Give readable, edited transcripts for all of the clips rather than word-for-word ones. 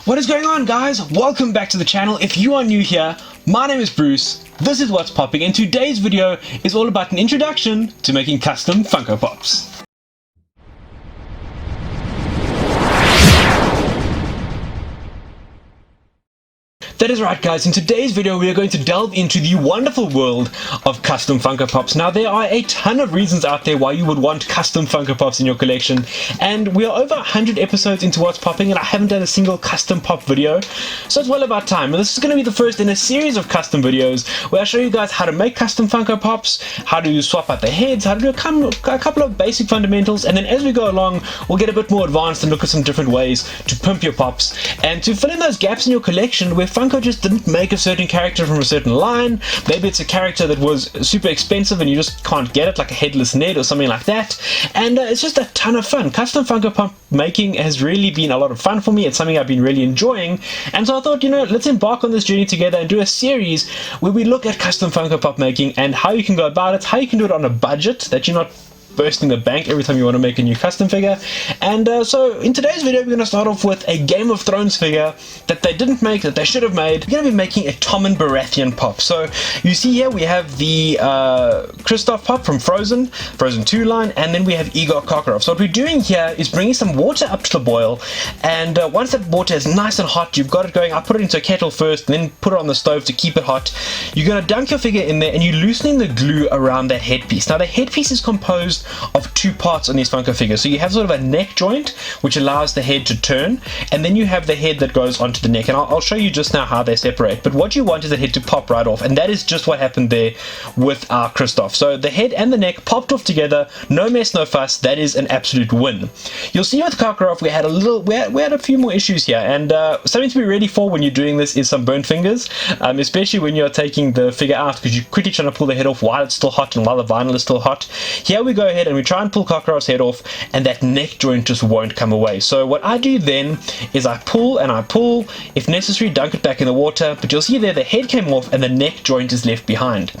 What is going on, guys? Welcome back to the channel. If you are new here, my name is Bruce, this is What's Popping, and today's video is all about an introduction to making custom Funko Pops. That is right, guys. In today's video we are going to delve into the wonderful world of custom Funko Pops. Now, there are a ton of reasons out there why you would want custom Funko Pops in your collection, and we are over 100 episodes into What's Popping and I haven't done a single custom pop video, so it's well about time. And this is going to be the first in a series of custom videos where I show you guys how to make custom Funko Pops, how to swap out the heads, how to do a couple of basic fundamentals, and then as we go along we'll get a bit more advanced and look at some different ways to pimp your pops and to fill in those gaps in your collection where Funko just didn't make a certain character from a certain line. Maybe it's a character that was super expensive and you just can't get it, like a headless Ned or something like that, and it's just a ton of fun. Custom Funko Pop making has really been a lot of fun for me. It's something I've been really enjoying, and so I thought, you know, let's embark on this journey together and do a series where we look at custom Funko Pop making and how you can go about it, how you can do it on a budget that you're not bursting the bank every time you want to make a new custom figure. And so in today's video we're going to start off with a Game of Thrones figure that they didn't make, that they should have made. We're going to be making a Tommen Baratheon pop. So you see here we have the Kristoff pop from Frozen 2 line, and then we have Igor Karkaroff. So what we're doing here is bringing some water up to the boil, and once that water is nice and hot, you've got it going. I put it into a kettle first and then put it on the stove to keep it hot. You're going to dunk your figure in there and you're loosening the glue around that headpiece. Now the headpiece is composed of two parts on these Funko figures. So you have sort of a neck joint which allows the head to turn, and then you have the head that goes onto the neck, and I'll show you just now how they separate. But what you want is the head to pop right off, and that is just what happened there with our Kristoff. So the head and the neck popped off together, no mess, no fuss. That is an absolute win. You'll see with Karkaroff we had a few more issues here, and something to be ready for when you're doing this is some burnt fingers, especially when you're taking the figure out, because you're quickly trying to pull the head off while it's still hot and while the vinyl is still hot. Here we go ahead and we try and pull Karkaroff's head off, and that neck joint just won't come away. So what I do then is I pull and I pull, if necessary dunk it back in the water, but you'll see there the head came off and the neck joint is left behind.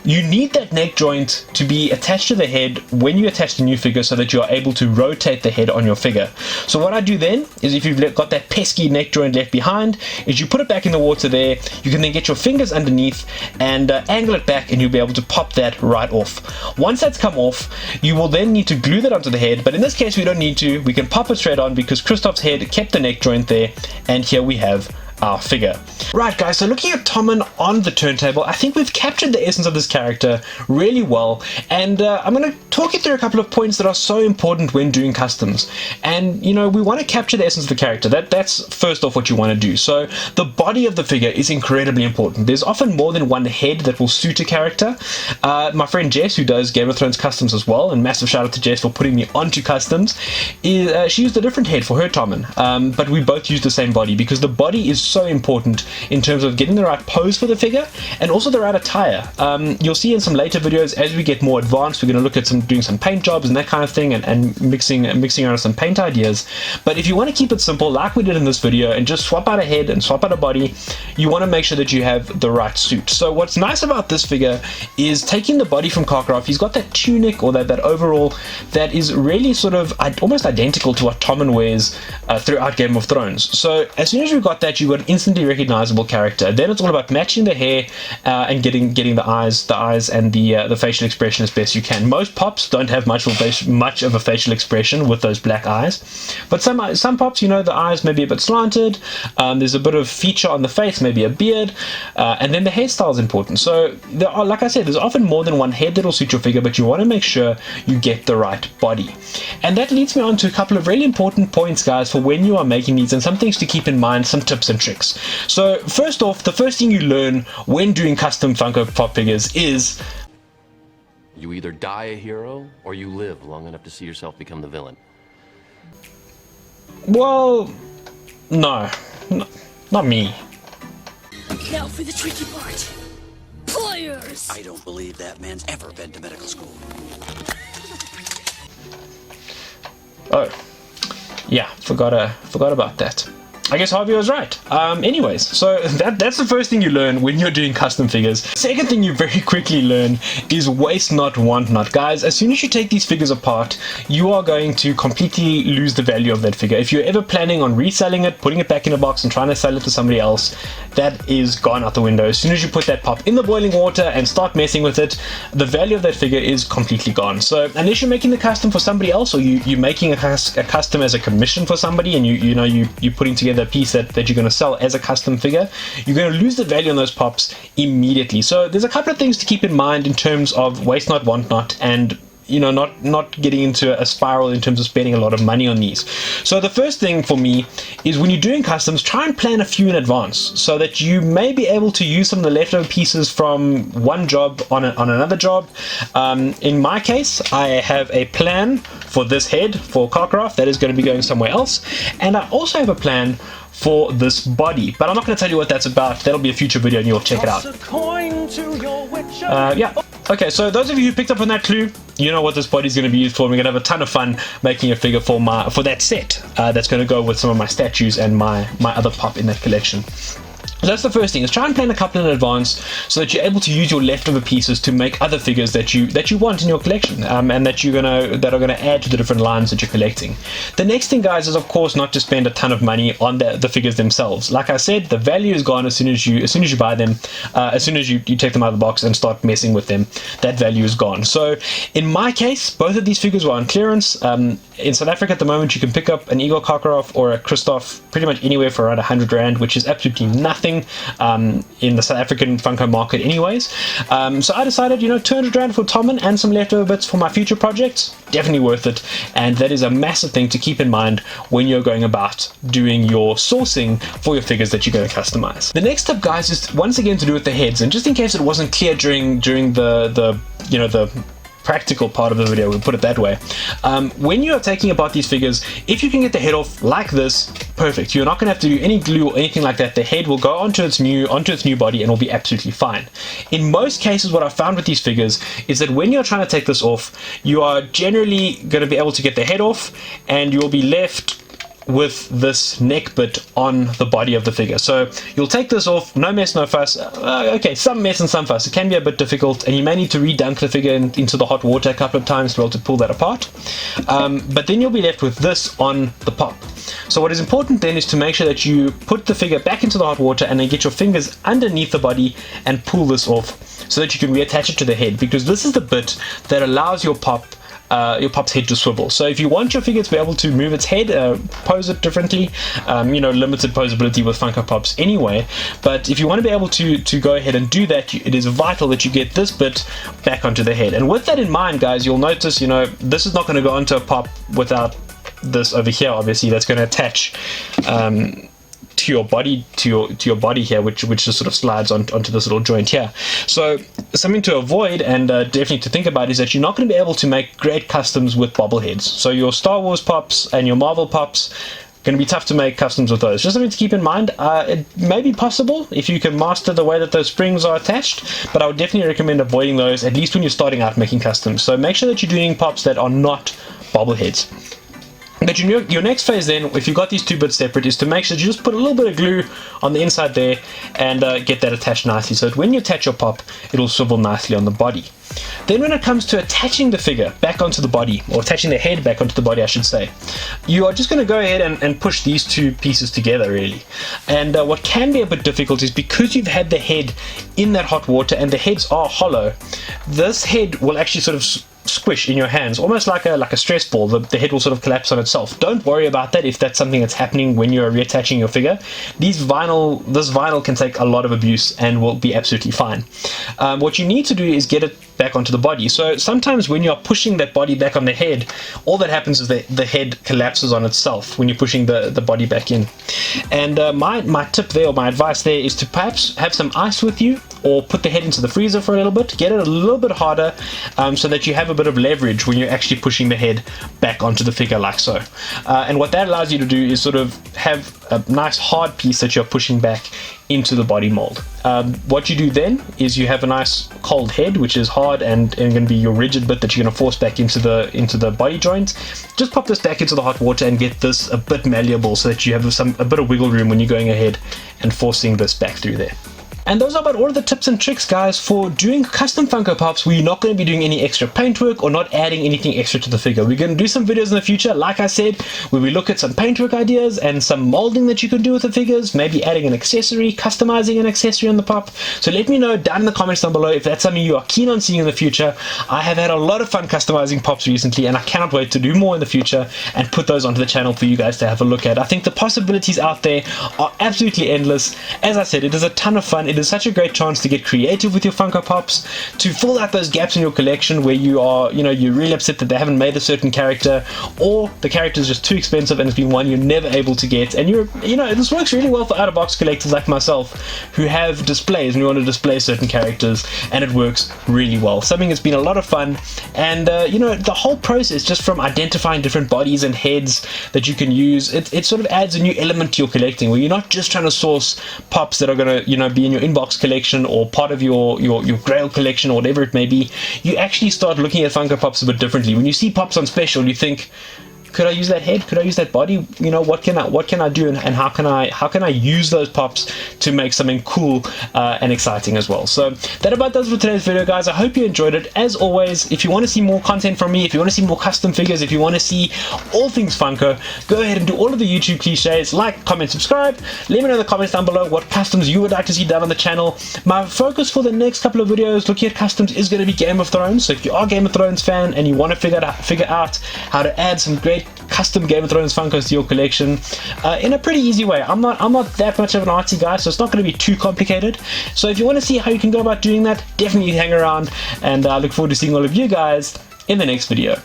You need that neck joint to be attached to the head when you attach the new figure so that you are able to rotate the head on your figure. So what I do then is, if you've got that pesky neck joint left behind, is you put it back in the water there. You can then get your fingers underneath and angle it back, and you'll be able to pop that right off. Once that's come off, you will then need to glue that onto the head, but in this case we don't need to. We can pop it straight on because Kristoff's head kept the neck joint there, and here we have our figure. Right, guys, so looking at Tommen on the turntable, I think we've captured the essence of this character really well, and I'm going to talk you through a couple of points that are so important when doing customs. And you know, we want to capture the essence of the character. That's first off what you want to do. So the body of the figure is incredibly important. There's often more than one head that will suit a character. My friend Jess, who does Game of Thrones customs as well, and massive shout out to Jess for putting me onto customs, she used a different head for her Tommen, but we both used the same body because the body is so important in terms of getting the right pose for the figure and also the right attire. You'll see in some later videos, as we get more advanced, we're going to look at doing some paint jobs and that kind of thing, and mixing around some paint ideas. But if you want to keep it simple like we did in this video and just swap out a head and swap out a body, you want to make sure that you have the right suit. So what's nice about this figure is taking the body from Karkaroff. He's got that tunic or that overall that is really sort of almost identical to what Tommen wears throughout Game of Thrones. So as soon as you've got that, you've got an instantly recognizable character. Then it's all about matching the hair and getting the eyes and the facial expression as best you can. Most pops don't have much of a facial expression with those black eyes, but some pops, you know, the eyes may be a bit slanted, there's a bit of feature on the face, maybe a beard, and then the hairstyle is important. So there are, like I said, there's often more than one head that will suit your figure, but you want to make sure you get the right body. And that leads me on to a couple of really important points, guys, for when you are making these, and some things to keep in mind, some tips and tricks. So first off, the first thing you learn when doing custom Funko Pop figures is you either die a hero or you live long enough to see yourself become the villain. Well, no, not me. Now for the tricky part. Players! I don't believe that man's ever been to medical school. Oh, yeah, forgot about that. I guess Harvey was right. Anyways, so that's the first thing you learn when you're doing custom figures. Second thing you very quickly learn is waste not, want not. Guys, as soon as you take these figures apart, you are going to completely lose the value of that figure. If you're ever planning on reselling it, putting it back in a box and trying to sell it to somebody else, that is gone out the window. As soon as you put that pop in the boiling water and start messing with it, the value of that figure is completely gone. So unless you're making the custom for somebody else, or you're making a custom as a commission for somebody, and you're putting together a piece that you're going to sell as a custom figure, you're going to lose the value on those pops immediately. So there's a couple of things to keep in mind in terms of waste not, want not, and not getting into a spiral in terms of spending a lot of money on these. So the first thing for me is, when you're doing customs, try and plan a few in advance so that you may be able to use some of the leftover pieces from one job on another job. In my case, I have a plan for this head for Carcraft that is going to be going somewhere else, and I also have a plan for this body, but I'm not going to tell you what that's about. That'll be a future video and you'll check it out. Yeah. Okay, so those of you who picked up on that clue, you know what this body's going to be used for. We're going to have a ton of fun making a figure for that set that's going to go with some of my statues and my other pop in that collection. So that's the first thing, is try and plan a couple in advance so that you're able to use your leftover pieces to make other figures that you want in your collection, and that are gonna add to the different lines that you're collecting. The next thing, guys, is of course not to spend a ton of money on the figures themselves. Like I said, the value is gone as soon as you buy them. As soon as you take them out of the box and start messing with them, that value is gone. So in my case, both of these figures were on clearance. In South Africa at the moment, you can pick up an Igor Karkaroff or a Christoph pretty much anywhere for around 100 Rand, which is absolutely nothing in the South African Funko market anyways. So I decided, 200 Rand for Tommen and some leftover bits for my future projects, definitely worth it. And that is a massive thing to keep in mind when you're going about doing your sourcing for your figures that you're going to customize. The next step, guys, is once again to do with the heads, and just in case it wasn't clear during the practical part of the video, we'll put it that way. When you are taking apart these figures, if you can get the head off like this, perfect. You're not going to have to do any glue or anything like that. The head will go onto its new body and will be absolutely fine. In most cases, what I've found with these figures is that when you're trying to take this off, you are generally going to be able to get the head off, and you'll be left with this neck bit on the body of the figure. So you'll take this off, no mess, no fuss. Okay, some mess and some fuss. It can be a bit difficult, and you may need to re-dunk the figure into the hot water a couple of times to be able to pull that apart. But then you'll be left with this on the pop. So what is important then is to make sure that you put the figure back into the hot water and then get your fingers underneath the body and pull this off so that you can reattach it to the head, because this is the bit that allows your pop's head to swivel. So if you want your figure to be able to move its head, pose it differently, limited posability with Funko Pops anyway, but if you want to be able to go ahead and do that, it is vital that you get this bit back onto the head. And with that in mind, guys, you'll notice, this is not going to go onto a pop without this over here, obviously, that's going to attach to your body here, which just sort of slides onto this little joint here. So something to avoid and definitely to think about is that you're not going to be able to make great customs with bobbleheads. So your Star Wars pops and your Marvel pops, going to be tough to make customs with those. Just something to keep in mind. It may be possible if you can master the way that those springs are attached, but I would definitely recommend avoiding those, at least when you're starting out making customs. So make sure that you're doing pops that are not bobbleheads. But your next phase then, if you've got these two bits separate, is to make sure you just put a little bit of glue on the inside there and get that attached nicely, so that when you attach your pop, it'll swivel nicely on the body. Then when it comes to attaching the figure back onto the body, or attaching the head back onto the body, I should say, you are just going to go ahead and push these two pieces together, really. And what can be a bit difficult is, because you've had the head in that hot water and the heads are hollow, this head will actually sort of squish in your hands, almost like a stress ball. The head will sort of collapse on itself. Don't worry about that if that's something that's happening when you're reattaching your figure. This vinyl can take a lot of abuse and will be absolutely fine. What you need to do is get it back onto the body. So sometimes when you're pushing that body back on the head, all that happens is the head collapses on itself when you're pushing the body back in. And my tip there, or my advice there, is to perhaps have some ice with you, or put the head into the freezer for a little bit, get it a little bit harder, so that you have a bit of leverage when you're actually pushing the head back onto the figure like so. And what that allows you to do is sort of have a nice hard piece that you're pushing back into the body mold. What you do then is you have a nice cold head, which is hard and going to be your rigid bit that you're going to force back into the body joint. Just pop this back into the hot water and get this a bit malleable, so that you have a bit of wiggle room when you're going ahead and forcing this back through there. And those are about all of the tips and tricks, guys, for doing custom Funko Pops where you're not going to be doing any extra paintwork or not adding anything extra to the figure. We're going to do some videos in the future, like I said, where we look at some paintwork ideas and some molding that you can do with the figures, maybe adding an accessory, customizing an accessory on the pop. So let me know down in the comments down below if that's something you are keen on seeing in the future. I have had a lot of fun customizing pops recently, and I cannot wait to do more in the future and put those onto the channel for you guys to have a look at. I think the possibilities out there are absolutely endless. As I said, it is a ton of fun. It is such a great chance to get creative with your Funko Pops, to fill out those gaps in your collection where you are, you're really upset that they haven't made a certain character, or the character is just too expensive and it's been one you're never able to get. And this works really well for out-of-box collectors like myself who have displays and you want to display certain characters, and it works really well. Something that's been a lot of fun, and the whole process, just from identifying different bodies and heads that you can use, it sort of adds a new element to your collecting, where you're not just trying to source pops that are going to be in your inbox collection or part of your grail collection or whatever it may be. You actually start looking at Funko Pops a bit differently. When you see pops on special, you think, could I use that head? Could I use that body? What can I do, and how can I use those pops to make something cool and exciting as well? So that about does for today's video, guys. I hope you enjoyed it. As always, if you want to see more content from me, if you want to see more custom figures, if you want to see all things Funko, go ahead and do all of the YouTube cliches, like, comment, subscribe. Let me know in the comments down below what customs you would like to see done on the channel. My focus for the next couple of videos looking at customs is going to be Game of Thrones. So if you are a Game of Thrones fan and you want to figure out how to add some great custom Game of Thrones Funkos to your collection in a pretty easy way. I'm not that much of an artsy guy, so it's not going to be too complicated. So if you want to see how you can go about doing that, definitely hang around, and I look forward to seeing all of you guys in the next video.